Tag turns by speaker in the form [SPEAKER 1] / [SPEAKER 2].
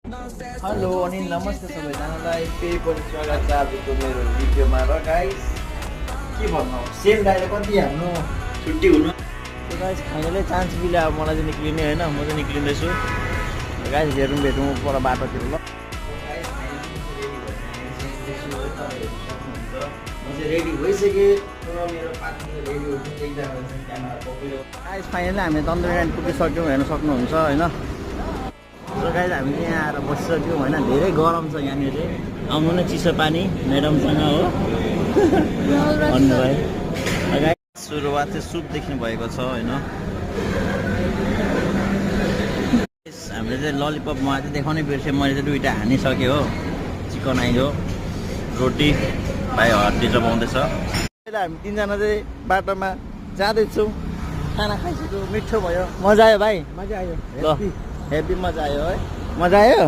[SPEAKER 1] hello अनि नमस्ते सबैजनालाई फेरि पनि स्वागत छ आजको मेरो भिडियोमा र गाइस के भन्नु सेल डाइले कति हाम्रो छुट्टी हुनु गाइस फाइनली चान्स मिल्यो अब मलाई चाहिँ निक्लिने हैन म चाहिँ निक्लिँदैछु गाइस हेरौँ भेटौँ पर बाटोतिर ल रेडी भइसकेँ मेरो पार्टनर रेडी हुन्छ एकजना चाहिँ क्यामेरा पक्रियो गाइस फाइनली हामी तन्दुरी पुगिसक्यौँ हेर्न सक्नुहुन्छ हैन र गाइस हामी यहाँ आएर बसिसक्यौँ होइन धेरै गरम छ यहाँनिर आउनु नै चिसो पानी म्याडमसँग हो भन्नुभयो गाइस सुरुवात चाहिँ सुपदेखि भएको छ होइन हामीले चाहिँ ललिपप मलाई चाहिँ देखाउनै बिर्सेँ मैले चाहिँ दुईवटा हानिसकेँ हो चिकन आइयो रोटी भाइ हड्डी चबाउँदैछ अहिले हामी तिनजना चाहिँ बाटोमा जाँदैछौँ खाना खाइसक्यो मिठो भयो मजा आयो भाइ
[SPEAKER 2] मजा आयो
[SPEAKER 1] ल हेभी मजा आयो है मजा आयो